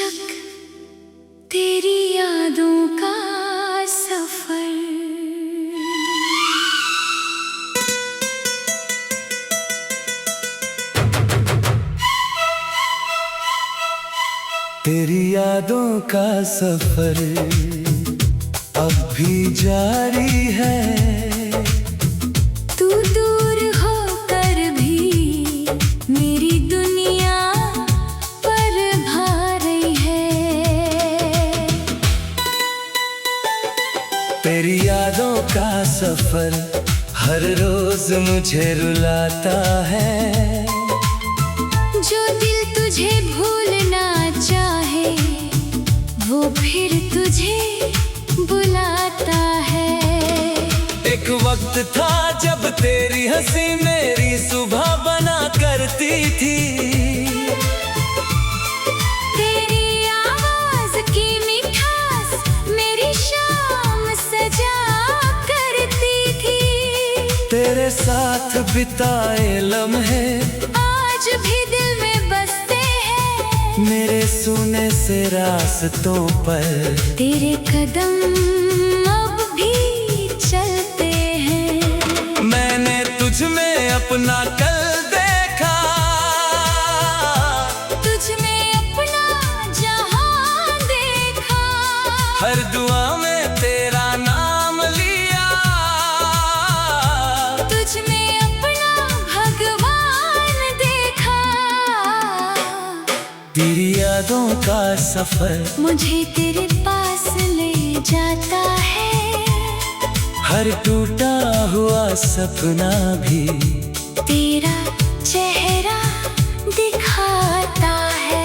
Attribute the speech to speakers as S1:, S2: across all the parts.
S1: बेशक तेरी यादों का सफर।
S2: तेरी यादों का सफर अब भी जारी है।
S1: तू दूर होकर भी मेरी दुनिया पर भा रही है।
S2: तेरी यादों का सफर हर रोज मुझे रुलाता है।
S1: जो दिल तुझे भूलना चाहे वो फिर तुझे बुलाता है।
S2: एक वक्त था जब तेरी हंसी मेरी सुबह बना करती थी।
S1: तेरी आवाज की मिठास मेरी शाम सजा करती थी।
S2: तेरे साथ बिताए लम्हे
S1: आज भी दिल में बसते हैं।
S2: मेरे सुने से रास्तों पर
S1: तेरे कदम अब भी चलते हैं।
S2: मैंने तुझ में अपना कल देखा,
S1: तुझ में अपना जहां देखा।
S2: हर दुआ में तेरा नाम लिया।
S1: तुझ में अपना भगवान देखा।
S2: तेरी यादों का सफर
S1: मुझे तेरे पास ले जाता है।
S2: हर टूटा हुआ सपना भी
S1: तेरा चेहरा दिखाता है।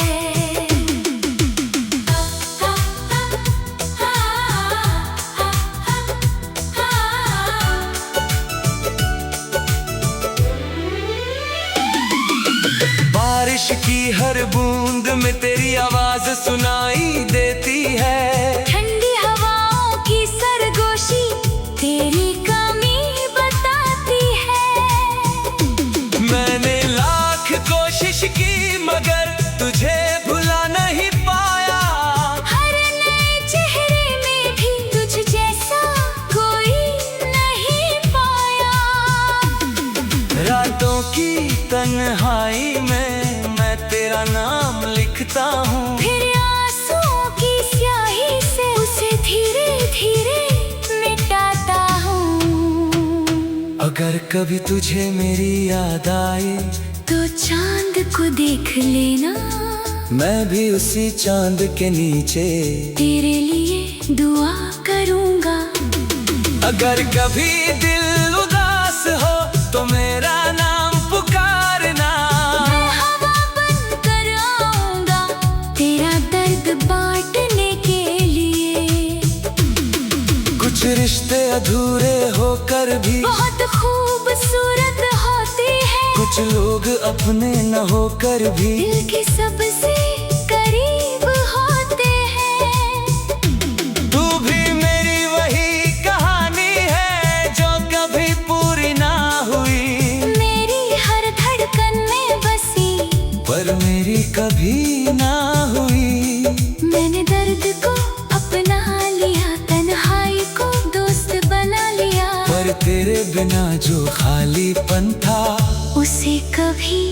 S2: बारिश की हर बूंद में तेरी आवाज सुनाई देती है।
S1: ठंडी हवाओं की सरगोशी तेरी कमी बताती है।
S2: मैंने लाख कोशिश की मगर तुझे भुला नहीं पाया।
S1: हर नए चेहरे में भी तुझ जैसा कोई नहीं पाया।
S2: रातों की तन्हाई में मैं तेरा नाम लिखता हूँ।
S1: फिर आंसुओं की स्याही से उसे धीरे धीरे मिटाता हूँ।
S2: अगर कभी तुझे मेरी याद आए
S1: तो चांद को देख लेना।
S2: मैं भी उसी चांद के नीचे
S1: तेरे लिए दुआ करूँगा।
S2: अगर कभी दिल उदास हो तो मेरा नाम पुकारना।
S1: मैं हवा बनकर आऊँगा तेरा दर्द बांटने के लिए।
S2: कुछ रिश्ते अधूरे होकर भी
S1: बहुत खूबसूरत होते हैं।
S2: कुछ लोग अपने न होकर भी
S1: दिल के सबसे करीब होते हैं।
S2: तू भी मेरी वही कहानी है जो कभी पूरी ना हुई।
S1: मेरी हर धड़कन में बसी
S2: पर मेरी कभी ना हुई।
S1: मैंने दर्द को अपना लिया, तन्हाई को दोस्त बना लिया।
S2: पर तेरे बिना जो खालीपन था
S1: उसे कभी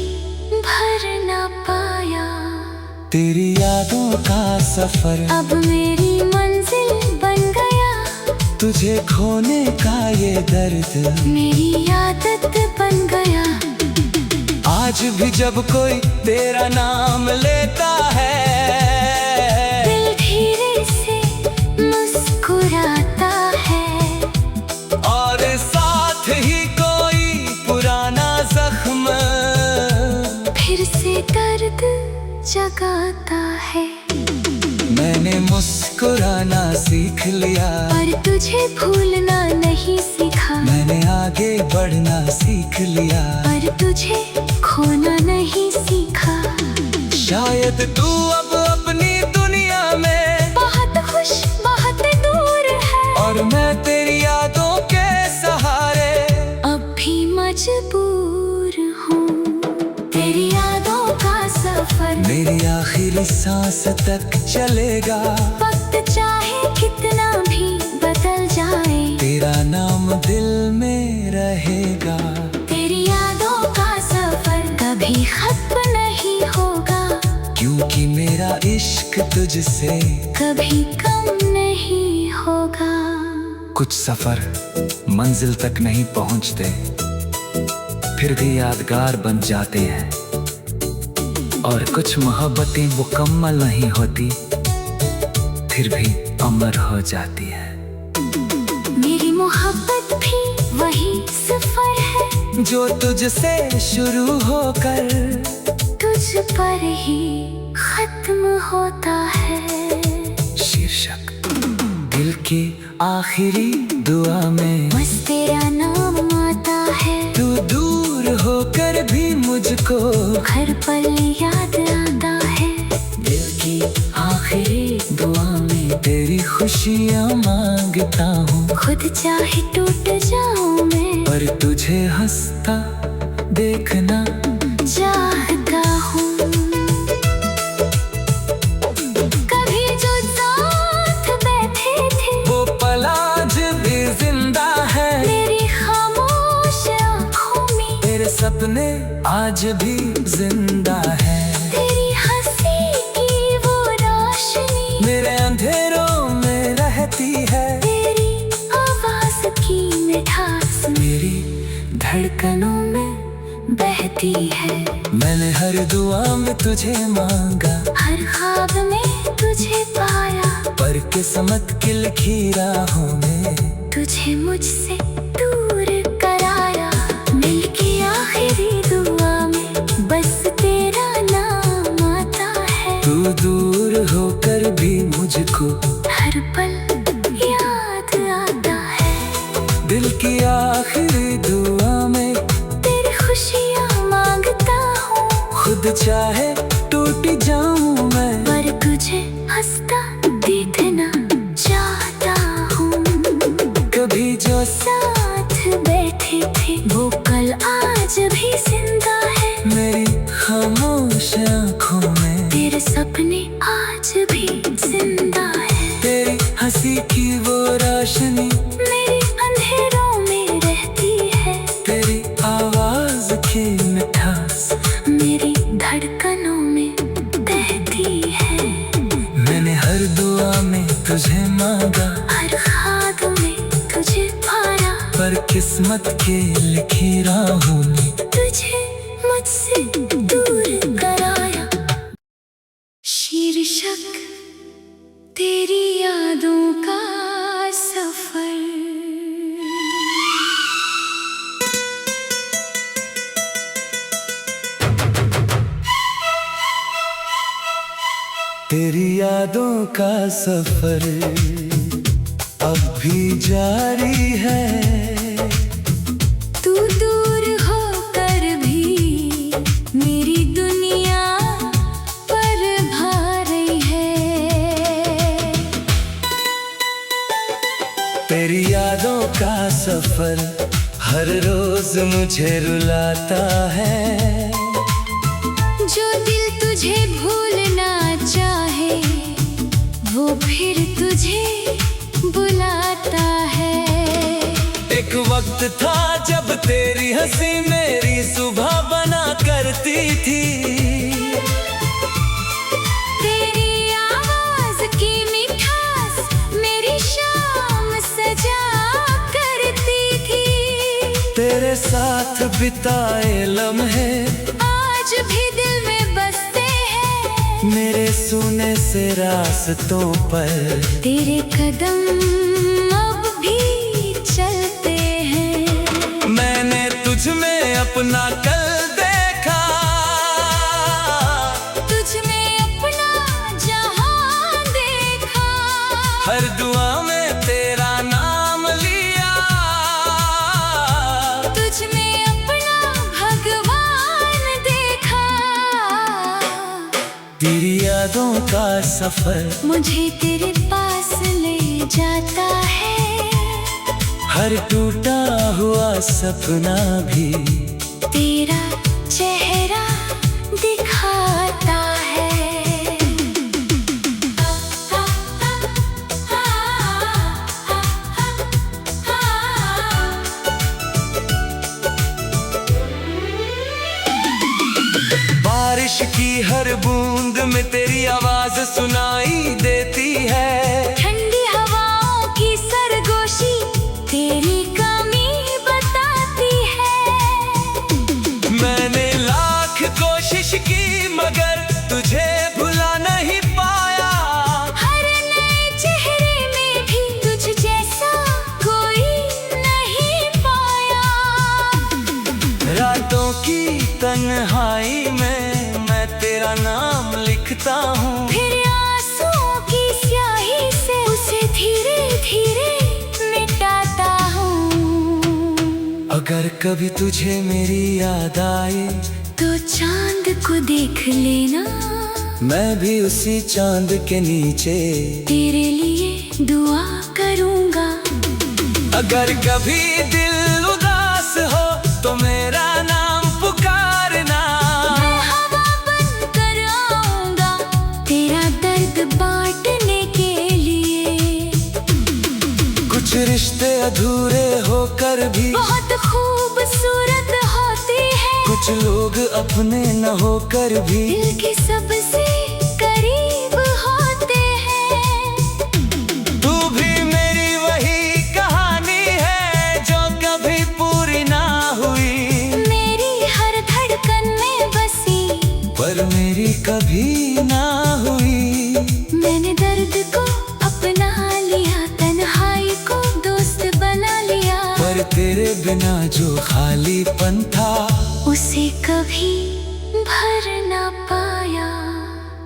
S1: भर ना पाया।
S2: तेरी यादों का सफर
S1: अब मेरी मंजिल बन गया।
S2: तुझे खोने का ये दर्द
S1: मेरी आदत बन गया।
S2: आज भी जब कोई तेरा नाम लेता है
S1: दिल धीरे से मुस्कुराता है।
S2: और साथ ही कोई पुराना जख्म
S1: फिर से दर्द जगाता है।
S2: मैंने मुस्कुराना सीख लिया।
S1: पर तुझे भूलना नहीं सीखा।
S2: मैंने आगे बढ़ना सीख लिया।
S1: पर तुझे खोना नहीं सीखा।
S2: शायद तू अब अपनी दुनिया में
S1: बहुत खुश बहुत दूर है।
S2: और मैं तेरी यादों के सहारे
S1: अब भी मजबूर हूँ। तेरी यादों का सफर
S2: मेरी आखिरी सांस तक चलेगा।
S1: वक्त चाहे कितना भी बदल जाए,
S2: तेरा नाम दिल में रहेगा।
S1: तेरी यादों का सफर कभी खत्म नहीं होगा,
S2: क्योंकि मेरा इश्क तुझसे
S1: कभी कम नहीं होगा।
S2: कुछ सफर मंजिल तक नहीं पहुंचते, फिर भी यादगार बन जाते हैं। और कुछ मोहब्बतें मुकम्मल नहीं होती, फिर भी अमर हो जाती है।
S1: मेरी मोहब्बत भी वही सफर है,
S2: जो तुझसे शुरू होकर
S1: तुझ पर ही खत्म होता है।
S2: शीर्षक दिल की आखिरी दुआ में
S1: बस तेरा नाम आता है,
S2: तू दूर होकर भी मुझको
S1: हर पल याद आता है।
S2: दिल की आखिरी दुआ में तेरी खुशियाँ मांगता हूँ।
S1: खुद चाहे टूट जाऊं मैं,
S2: पर तुझे हंसता देखना
S1: चाहता हूँ। कभी जो साथ बैठे थे,
S2: वो पल आज भी जिंदा है।
S1: मेरी खामोश आँखों में
S2: तेरे सपने आज भी जिंदा है।
S1: तेरी हंसी की वो रोशनी
S2: मेरे अंधेरों में रहती है।
S1: तेरी आवाज की मिठास
S2: मेरी
S1: धड़कनों में बहती है।
S2: मैंने हर दुआ में तुझे मांगा,
S1: हर ख्वाब में तुझे पाया,
S2: पर किस्मत की लिखी राहों में
S1: तुझे मुझसे दूर कराया। दिल की आखिरी दुआ में बस तेरा नाम आता है,
S2: तू दूर होकर भी मुझको
S1: हर पल याद आता है।
S2: दिल की आखिरी दुआ में
S1: तेरी खुशियाँ मांगता हूँ,
S2: खुद चाहे टूट जाऊं मैं,
S1: पर तुझे हंसता देखना चाहता हूँ।
S2: कभी जो
S1: साथ बैठे थे, वो कल आज भी जिंदा है।
S2: मेरी खामोश आँखों में
S1: तेरे सपने आज भी जिंदा है।
S2: तेरी हंसी की वो रोशनी
S1: मेरे अंधेरों में रहती है।
S2: तेरी आवाज की मिठास
S1: मेरी धड़कनों में बहती है।
S2: मैंने हर दुआ में तुझे मांगा,
S1: हर ख्वाब में तुझे पाया,
S2: पर किस्मत के लिखी राहों में
S1: तुझे मुझसे दूर कराया। शीर्षक तेरी यादों का सफर।
S2: तेरी यादों का सफर अब भी जारी है।
S1: तू दूर होकर भी मेरी दुनिया पर भा रही है।
S2: तेरी यादों का सफर हर रोज मुझे रुलाता है।
S1: जो दिल तुझे भूलना चाहे, वो फिर तुझे बुलाता है।
S2: एक वक्त था जब तेरी हंसी मेरी सुबह बना करती थी।
S1: तेरी आवाज की मिठास मेरी शाम सजा करती थी।
S2: तेरे साथ बिताए लम्हे
S1: आज भी दिल में बसते हैं।
S2: मेरे सुने से रास्तों पर
S1: तेरे कदम अब भी चलते हैं।
S2: मैंने तुझ में अपना कल देखा,
S1: तुझ में अपना जहां देखा।
S2: हर दुआ में तेरा नाम लिया।
S1: तुझ में अपना भगवान देखा।
S2: तेरी यादों का सफर
S1: मुझे तेरे पास ले जाता है।
S2: हर टूटा हुआ सपना भी
S1: तेरा चेहरा दिखाता है।
S2: बूंद में तेरी आवाज सुनाई देती है।
S1: ठंडी हवाओं की सरगोशी तेरी कमी बताती है।
S2: मैंने लाख कोशिश की मगर तुझे भुला नहीं पाया।
S1: हर नए चेहरे में भी तुझ जैसा कोई नहीं पाया।
S2: रातों की तन्हाई में मैं तेरा नाम लिखता हूँ।
S1: फिर आंसुओं की स्याही से उसे धीरे धीरे मिटाता हूँ।
S2: अगर कभी तुझे मेरी याद आए
S1: तो चांद को देख लेना,
S2: मैं भी उसी चांद के नीचे
S1: तेरे लिए दुआ करूँगा।
S2: अगर कभी दिल उदास हो तो मेरा नाम पुकारना।
S1: मैं हवा बनकर आऊँगा तेरा दर्द बांटने के लिए।
S2: कुछ रिश्ते अधूरे होकर भी
S1: बहुत खूबसूरत होती है।
S2: कुछ लोग अपने न होकर भी
S1: दिल के सबसे करीब होते हैं।
S2: तू भी मेरी वही कहानी है जो कभी पूरी ना हुई।
S1: मेरी हर धड़कन में बसी
S2: पर मेरी कभी ना हुई।
S1: मैंने दर्द को अपना लिया, तन्हाई को दोस्त बना लिया।
S2: पर तेरे बिना जो खालीपन था
S1: उसे कभी भर ना पाया।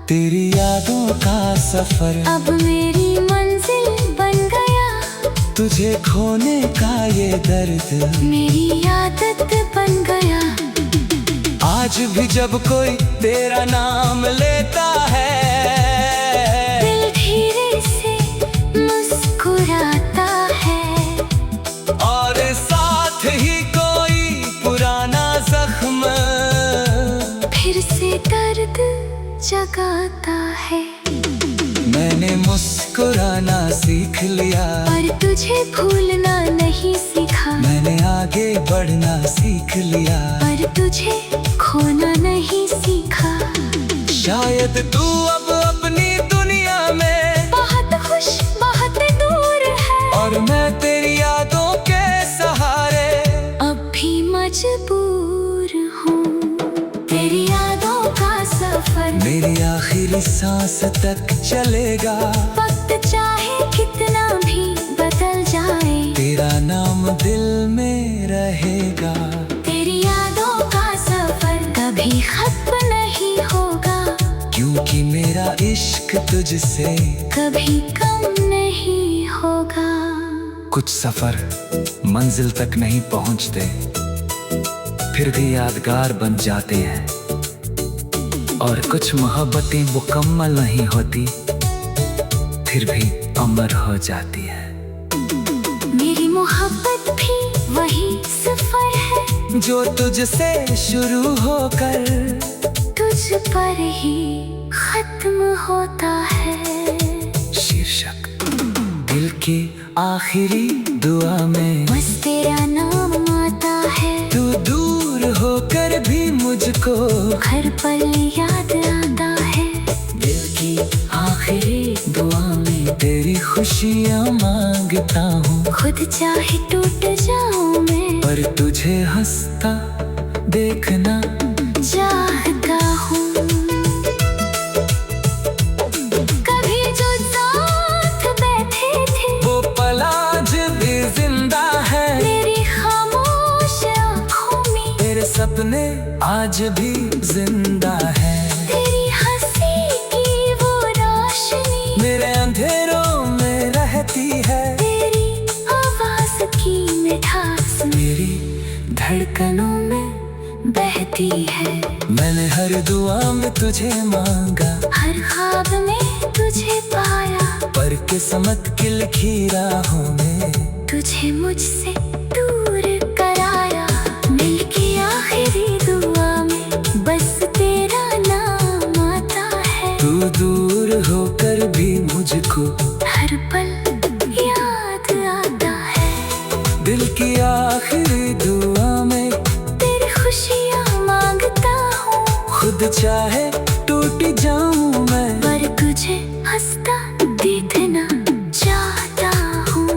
S2: तेरी यादों का सफर
S1: अब मेरी मंजिल बन गया।
S2: तुझे खोने का ये दर्द
S1: मेरी आदत बन गया।
S2: आज भी जब कोई तेरा नाम लेता है
S1: दिल धीरे से मुस्कुराता है।
S2: और साथ ही कोई पुराना जख्म
S1: फिर से दर्द जगाता है।
S2: मैंने मुस्कुराना सीख लिया,
S1: पर तुझे भूलना नहीं सीखा।
S2: मैंने आगे बढ़ना सीख लिया,
S1: पर तुझे खोना नहीं सीखा।
S2: शायद तू अब अपनी दुनिया में
S1: बहुत खुश बहुत दूर है।
S2: और मैं तेरी यादों के सहारे
S1: अब भी मजबूर हूँ। तेरी यादों का सफर
S2: मेरी आखिरी सांस तक चलेगा।
S1: वक्त चाहे कितना भी बदल जाए,
S2: तेरा नाम दिल में रहेगा।
S1: तेरी यादों का सफर कभी खत्म नहीं होगा।
S2: क्योंकि मेरा इश्क तुझसे
S1: कभी कम नहीं होगा।
S2: कुछ सफर मंजिल तक नहीं पहुंचते, फिर भी यादगार बन जाते हैं। और कुछ मोहब्बतें मुकम्मल नहीं होती, फिर भी अमर हो जाती है।
S1: मेरी मोहब्बत भी वही सफर है
S2: जो तुझसे शुरू होकर
S1: तुझ पर ही खत्म होता है।
S2: शीर्षक दिल की आखिरी दुआ में
S1: बस तेरा नाम आता है।
S2: तू दूर होकर भी मुझको
S1: हर पल याद आता है।
S2: दिल की आखिरी दुआ में तेरी खुशियाँ मांगता हूँ।
S1: खुद चाहे टूट जाऊं मैं,
S2: पर तुझे हंसता देखना
S1: चाहता हूँ। कभी जो साथ बैठे थे
S2: वो पल आज भी जिंदा है।
S1: मेरी खामोश आँखों में
S2: तेरे सपने आज भी जिंदा है।
S1: तेरी हंसी की वो रोशनी
S2: मेरे अंधेरों में रहती है।
S1: तेरी आवाज की मिठास
S2: मेरी
S1: धड़कनों में बहती है।
S2: मैंने हर दुआ में तुझे मांगा,
S1: हर ख्वाब में तुझे पाया।
S2: पर किस्मत की लिखी राहों में
S1: तुझे मुझसे दूर कराया। मिल के आखिरी दुआ में बस तेरा नाम आता है।
S2: तू दूर होकर भी मुझको
S1: हर पल याद आता है।
S2: दिल की आखिरी दुआ में
S1: तेरी खुशियाँ मांगता हूँ।
S2: खुद चाहे टूट जाऊं मैं,
S1: पर तुझे हंसता देखना चाहता हूँ।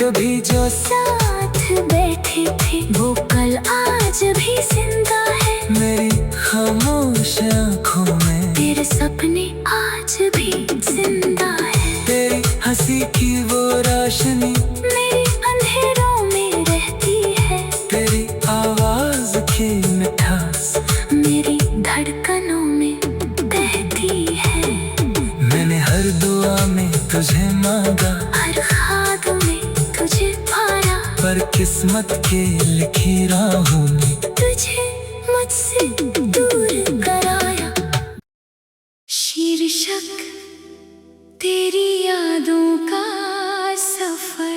S2: कभी जो
S1: साथ बैठे थे वो कल आज भी जिंदा है।
S2: मेरी खामोश आँखों में
S1: तेरे सपने आज भी जिंदा है।
S2: तेरी हंसी की वो रोशनी
S1: मेरे अंधेरों में रहती है।
S2: तेरी आवाज की मिठास
S1: मेरी धड़कनों में बहती है।
S2: मैंने हर दुआ में तुझे मांगा,
S1: हर ख्वाब में तुझे पाया,
S2: पर किस्मत के लिखी राहों में
S1: तुझे मुझसे दूर कराया। शीर्षक तेरी यादों का सफर।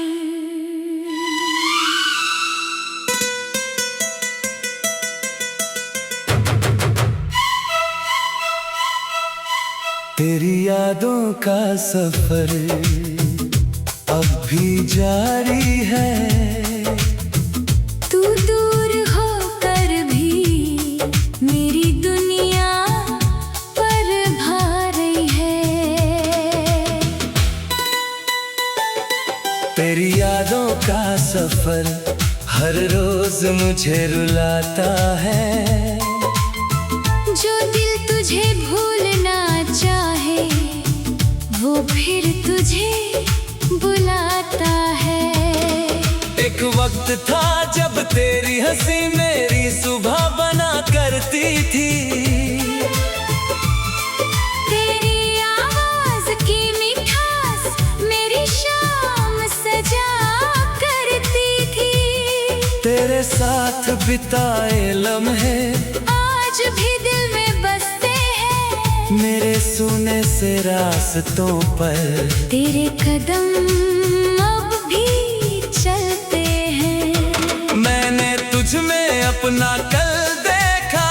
S2: तेरी यादों का सफर अब भी जारी है।
S1: तू दूर होकर भी मेरी दुनिया पर भा रही है।
S2: तेरी यादों का सफर हर रोज मुझे रुलाता है।
S1: जो दिल तुझे भूलना चाहे वो फिर तुझे बुलाता है।
S2: एक वक्त था जब तेरी हंसी मेरी सुबह बना करती थी।
S1: तेरी आवाज की मिठास मेरी शाम सजा करती थी।
S2: तेरे साथ बिताए लम्हे
S1: आज भी दिल में बसते हैं।
S2: मेरे सुने से रास्तों पर
S1: तेरे कदम अब भी चलते हैं।
S2: मैंने तुझ में अपना कल देखा,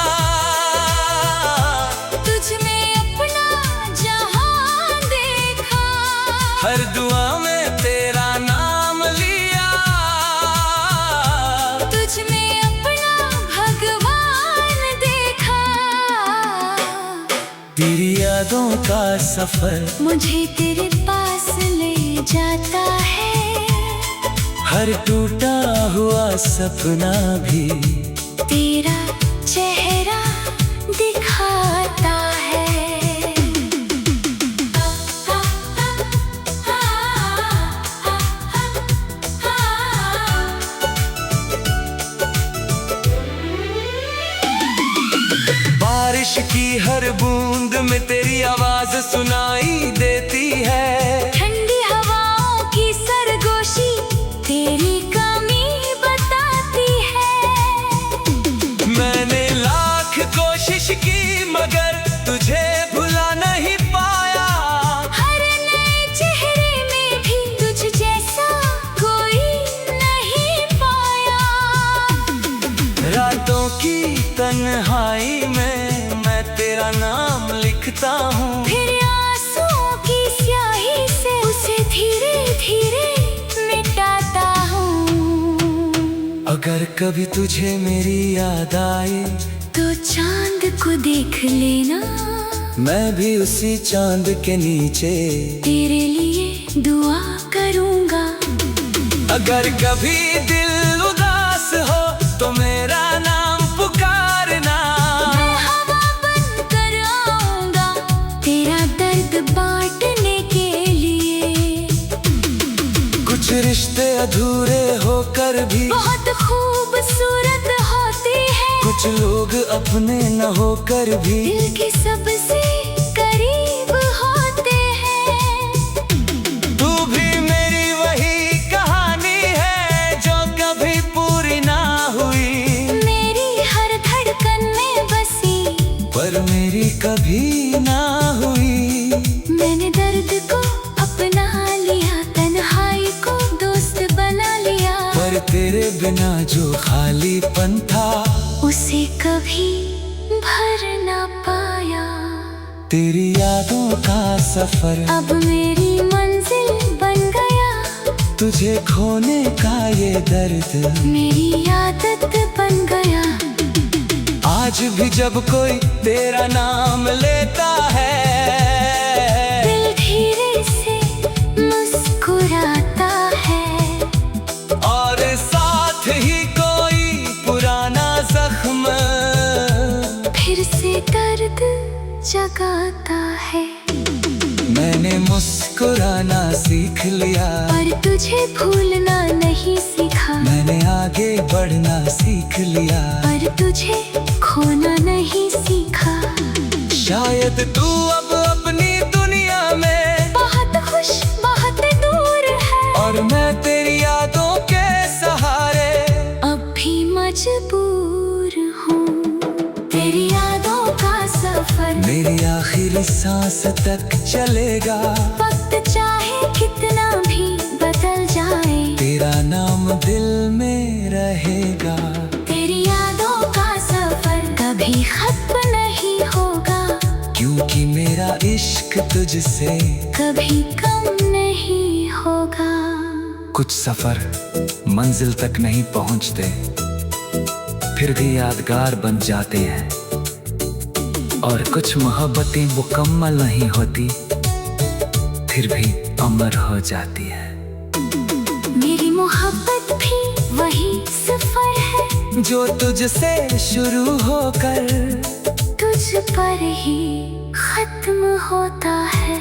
S1: तुझ में अपना जहां देखा।
S2: हर दुआ में तेरा नाम लिया।
S1: तुझ में अपना भगवान देखा।
S2: तेरी यादों का सफर
S1: मुझे तेरे पास ले जाता है।
S2: हर टूटा हुआ सपना भी
S1: तेरा चेहरा दिखाता है।
S2: बारिश की हर बूंद में तेरी आवाज सुनाई देती है।
S1: ठंडी हवाओं की सरगोशी तेरी कमी बताती है।
S2: मैंने लाख कोशिश की मगर तुझे भुला नहीं पाया।
S1: हर नए चेहरे में भी तुझ जैसा कोई नहीं पाया।
S2: रातों की तन्हाई में मैं तेरा नाम लिखता हूँ।
S1: फिर आंसुओं की स्याही से उसे धीरे धीरे मिटाता हूँ।
S2: अगर कभी तुझे मेरी याद आए
S1: तो चांद को देख लेना।
S2: मैं भी उसी चांद के नीचे
S1: तेरे लिए दुआ करूँगा।
S2: अगर कभी दिल उदास हो तो मेरा नाम पुकारना।
S1: मैं हवा बनकर आऊँगा तेरा दर्द बांटने के लिए।
S2: कुछ रिश्ते अधूरे होकर भी
S1: बहुत खूबसूरत होती है।
S2: कुछ लोग अपने न होकर भी
S1: दिल के सबसे करीब होते हैं।
S2: तू भी मेरी वही कहानी है जो कभी पूरी ना हुई।
S1: मेरी हर धड़कन में बसी
S2: पर मेरी कभी ना हुई।
S1: मैंने दर्द को अपना लिया, तन्हाई को दोस्त बना लिया।
S2: पर तेरे बिना जो खालीपन था
S1: उसे कभी भर ना पाया।
S2: तेरी यादों का सफर
S1: अब मेरी मंजिल बन गया।
S2: तुझे खोने का ये दर्द
S1: मेरी आदत बन गया।
S2: आज भी जब कोई तेरा नाम लेता है,
S1: दिल धीरे से मुस्कुराता है।
S2: और साथ ही कोई पुराना जख्म
S1: फिर से दर्द जगाता है।
S2: मैंने मुस्कुराना सीख लिया,
S1: पर तुझे भूलना नहीं सीखा।
S2: मैंने आगे बढ़ना सीख लिया,
S1: पर तुझे खोना नहीं सीखा।
S2: शायद तू अब अपनी दुनिया में
S1: बहुत खुश बहुत दूर है,
S2: और मैं तेरी यादों के सहारे
S1: अब भी मजबूर हूँ। तेरी यादों का सफर
S2: मेरी आखिरी सांस तक चलेगा।
S1: वक्त चाहे कितना भी बदल जाए,
S2: तेरा नाम दिल में रहेगा।
S1: तेरी यादों का सफर कभी खत्म नहीं होगा,
S2: क्योंकि मेरा इश्क तुझसे
S1: कभी कम नहीं होगा।
S2: कुछ सफर मंजिल तक नहीं पहुंचते, फिर भी यादगार बन जाते हैं। और कुछ मोहब्बतें मुकम्मल नहीं होती, फिर भी अमर हो जाती है।
S1: मेरी मोहब्बत भी वही सफर है,
S2: जो तुझसे शुरू होकर
S1: तुझ पर ही खत्म होता है।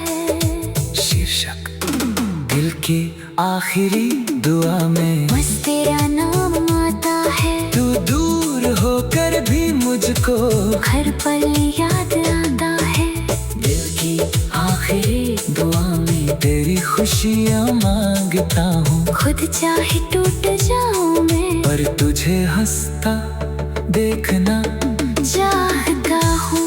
S2: शीर्षक दिल की आखिरी दुआ में
S1: बस तेरा नाम आता है।
S2: तू दूर होकर भी मुझको
S1: हर पल याद आता है।
S2: दिल की आखिरी दुआ में तेरी खुशियाँ मांगता हूँ।
S1: खुद चाहे टूट जाऊं मैं,
S2: पर तुझे हंसता देखना
S1: चाहता हूँ।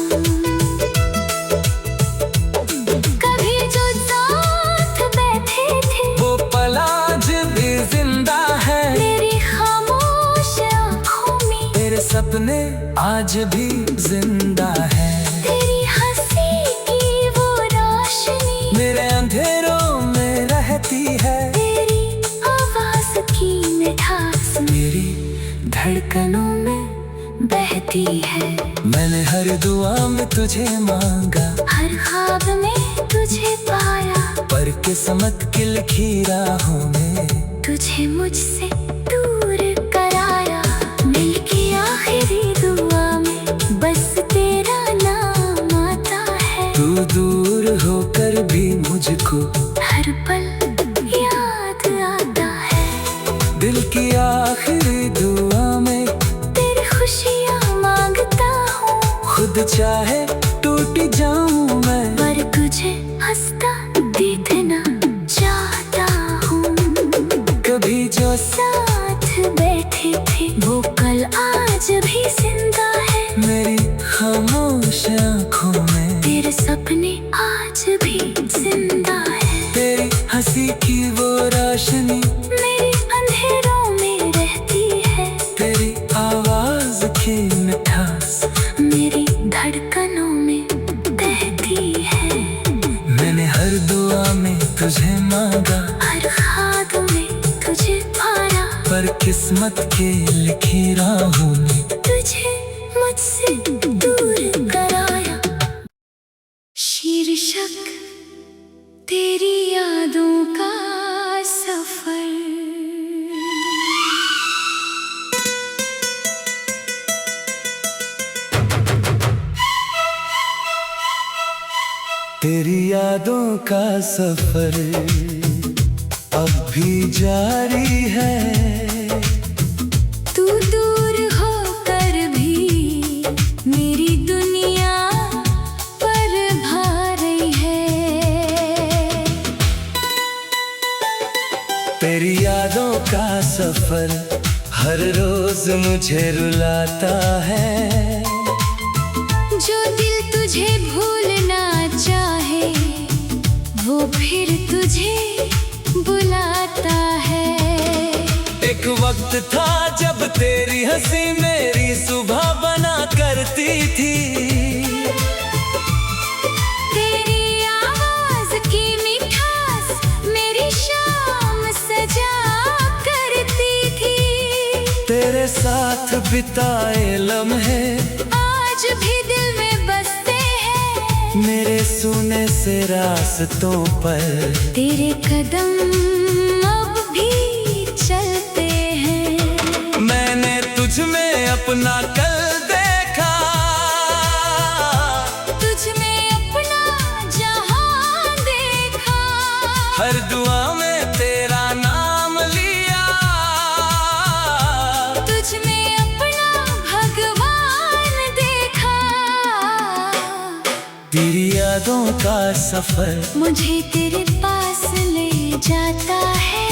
S1: कभी जो साथ बैठे थे,
S2: वो पल आज भी जिंदा है।
S1: मेरी खामोश आँखों में
S2: तेरे सपने आज भी जिंदा है।
S1: तेरी हंसी की वो रोशनी
S2: मेरे अंधेरों में रहती है।
S1: तेरी आवाज की मिठास
S2: मेरी
S1: धड़कनों में बहती है।
S2: मैंने हर दुआ में तुझे मांगा,
S1: हर ख्वाब में तुझे पाया,
S2: पर किस्मत की लिखी राहों में
S1: तुझे मुझसे दूर कराया। दिल की आखिरी दुआ में बस तेरा नाम आता है।
S2: तू दूर होकर भी मुझको
S1: हर पल याद आता है।
S2: दिल की आखिरी दुआ में
S1: तेरी खुशियाँ मांगता हूँ,
S2: खुद चाहे टूट जाऊं मैं,
S1: पर तुझे हंसता देखना चाहता हूँ।
S2: कभी जो
S1: साथ बैठे थे, वो कल आज भी जिंदा है।
S2: मेरी खामोश आँखों में
S1: तेरे सपने आज भी जिंदा है।
S2: तेरी हंसी की वो रोशनी
S1: मेरे अंधेरों में रहती है।
S2: तेरी आवाज की मिठास
S1: मेरी धड़कनों में बहती है।
S2: मैंने हर दुआ में तुझे मांगा,
S1: हर ख्वाब में तुझे पाया,
S2: पर किस्मत के लिखी राहों में
S1: तुझे मुझसे दूर कराया। शीर्षक तेरी यादों का सफर।
S2: तेरी यादों का सफर अब भी जारी है।
S1: तू दूर होकर भी मेरी दुनिया पर भारी है।
S2: तेरी यादों का सफर हर रोज मुझे रुलाता है।
S1: जो दिल तुझे भूलना चाहे, वो फिर तुझे बुलाता है।
S2: एक वक्त था जब तेरी हंसी मेरी सुबह बना करती थी।
S1: तेरी आवाज की मिठास मेरी शाम सजा करती थी।
S2: तेरे साथ बिताए लम्हे
S1: भी दिल में बसते हैं।
S2: मेरे सुने से रास्तों पर
S1: तेरे कदम अब भी चलते हैं।
S2: मैंने तुझ में अपना कल देखा,
S1: तुझ में अपना जहां देखा।
S2: हर दुआ में तेरा नाम लिया,
S1: तुझ में अपना भगवान देखा।
S2: तेरी यादों का सफर
S1: मुझे तेरे पास ले जाता है।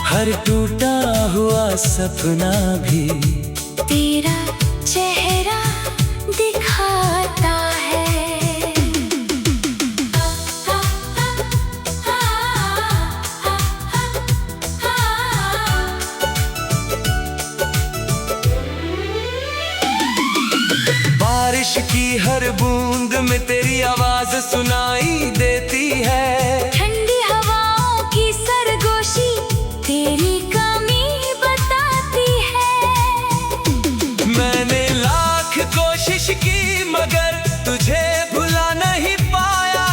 S2: हर टूटा हुआ सपना भी
S1: तेरा चेहरा दिखाता है।
S2: बारिश की हर बूंद में तेरी आवाज सुनाई देती है।
S1: ठंडी हवाओं की सरगोशी तेरी कमी बताती है।
S2: मैंने लाख कोशिश की मगर तुझे भुला नहीं पाया।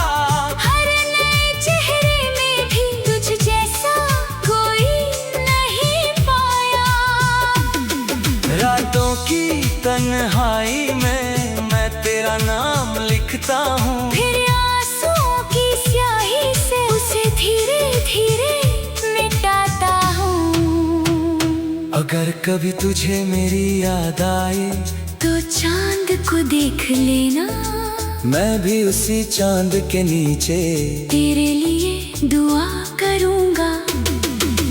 S1: हर नए चेहरे में भी तुझ जैसा कोई नहीं पाया।
S2: रातों की तन्हाई में मैं तेरा नाम लिखता हूँ।
S1: फिर आंसुओं की स्याही से उसे धीरे धीरे मिटाता हूँ।
S2: अगर कभी तुझे मेरी याद आए
S1: तो चांद को देख लेना।
S2: मैं भी उसी चांद के नीचे
S1: तेरे लिए दुआ करूँगा।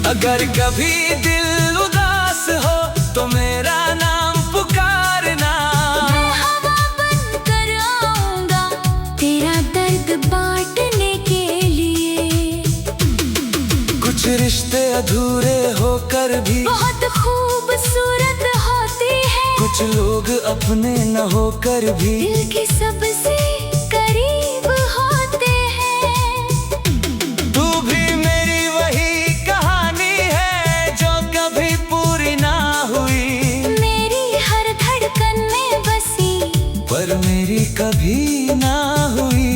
S2: अगर कभी दिल उदास हो तो मेरा नाम पुकारना।
S1: मैं हवा बन कर आऊँगा तेरा दर्द बांटने के लिए।
S2: कुछ रिश्ते अधूरे होकर भी
S1: बहुत खूबसूरत होते हैं।
S2: कुछ लोग अपने न होकर भी
S1: दिल के सबसे करीब होते हैं।
S2: तू भी मेरी वही कहानी है जो कभी पूरी ना हुई।
S1: मेरी हर धड़कन में बसी
S2: पर मेरी कभी ना हुई।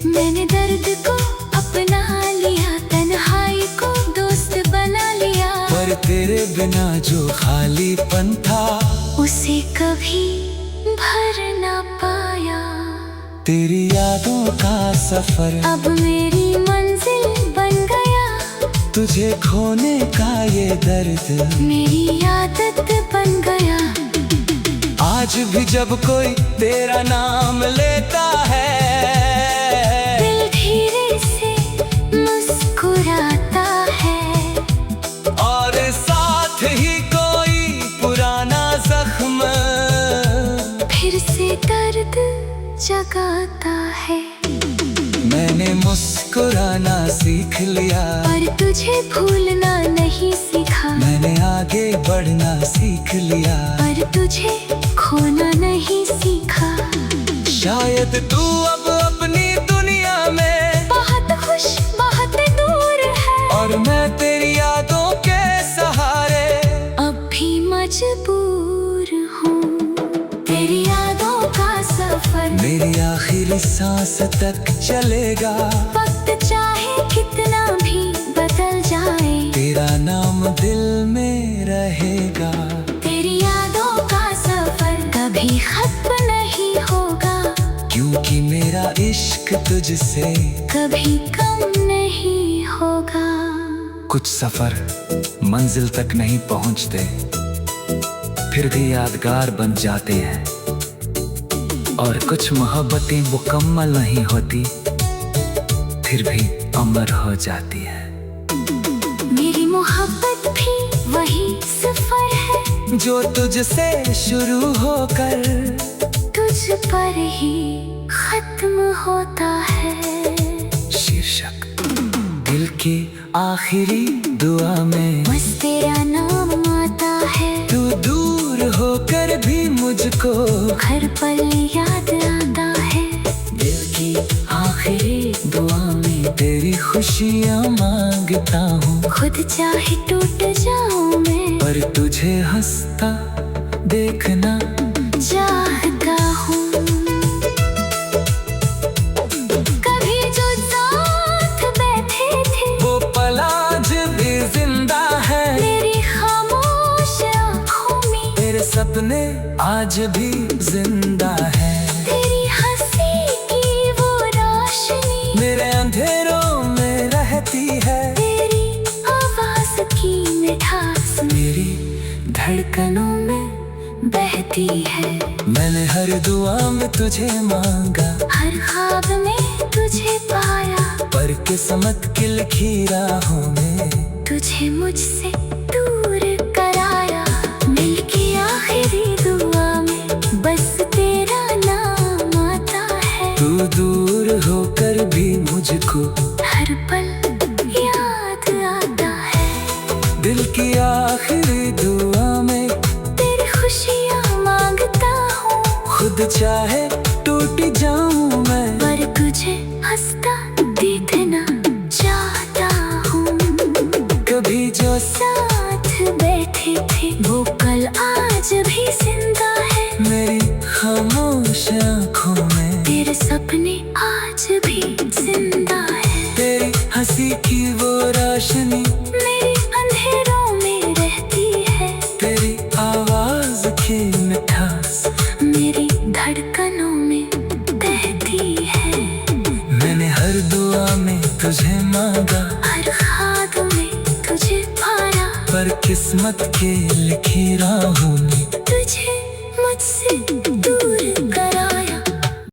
S1: मैंने दर्द को अपना लिया, तन्हाई को दोस्त बना लिया।
S2: पर तेरे बिना जो खालीपन था
S1: उसे कभी भर ना पाया।
S2: तेरी यादों का सफर
S1: अब मेरी मंजिल बन गया।
S2: तुझे खोने का ये दर्द
S1: मेरी आदत बन गया।
S2: आज भी जब कोई तेरा नाम लेता है
S1: दिल धीरे से मुस्कुराता है।
S2: और साथ ही कोई पुराना जख्म
S1: फिर से दर्द जगाता है।
S2: मैंने मुस्कुराना सीख लिया,
S1: पर तुझे भूलना नहीं सीखा।
S2: मैंने आगे बढ़ना सीख लिया,
S1: पर तुझे खोना नहीं सीखा।
S2: शायद तू अब अपनी दुनिया में
S1: बहुत खुश बहुत दूर है।
S2: और मैं तेरी यादों के सहारे
S1: अब भी मजबूर हूँ। तेरी यादों का सफर
S2: मेरी आखिरी सांस तक चलेगा।
S1: वक्त चाहे कितना भी बदल जाए
S2: तेरा नाम दिल में रहेगा।
S1: तेरी यादों का सफर कभी खत्म नहीं होगा।
S2: क्योंकि मेरा इश्क तुझसे
S1: कभी कम नहीं होगा।
S2: कुछ सफर मंजिल तक नहीं पहुंचते, फिर भी यादगार बन जाते हैं। और कुछ मोहब्बतें मुकम्मल नहीं होती, फिर भी अमर हो जाती है।
S1: मेरी मोहब्बत भी वही सफर है
S2: जो तुझसे शुरू होकर
S1: तुझ पर ही खत्म होता है।
S2: शीर्षक दिल की आखिरी दुआ में
S1: बस तेरा नाम आता है।
S2: तू दूर होकर भी मुझको
S1: हर पल याद आता है।
S2: दिल की आखिरी दुआ में तेरी खुशियाँ मांगता हूँ।
S1: खुद चाहे टूट जाऊं मैं,
S2: पर तुझे हंसता देखना
S1: चाहता
S2: मेरे अंधेरों में रहती है।
S1: तेरी आवाज की मिठास
S2: मेरी
S1: धड़कनों में बहती है।
S2: मैंने हर दुआ में तुझे मांगा,
S1: हर ख्वाब में तुझे पाया,
S2: पर किस्मत की लकीरों में
S1: तुझे मुझसे दूर कराया। दिल की आखिरी दुआ में बस तेरा नाम आता है।
S2: तू दूर होकर भी मुझको
S1: हर पल याद आता है।
S2: दिल की आखिरी दुआ में
S1: तेरी खुशियाँ मांगता हूँ,
S2: खुद चाहे टूट जाऊं मैं,
S1: पर तुझे हंसता देखना चाहता हूँ।
S2: कभी जो
S1: साथ बैठे थे वो कल आज भी जिंदा है।
S2: मेरी खामोश आँखों में
S1: तेरे सपने आज भी जिंदा है।
S2: तेरी हंसी की वो रोशनी
S1: मेरे अंधेरों में रहती है।
S2: तेरी आवाज की मिठास
S1: मेरी धड़कनों में बहती है।
S2: मैंने हर दुआ में तुझे मांगा,
S1: हर ख्वाब में तुझे पाया,
S2: पर किस्मत के लकीरों में
S1: तुझे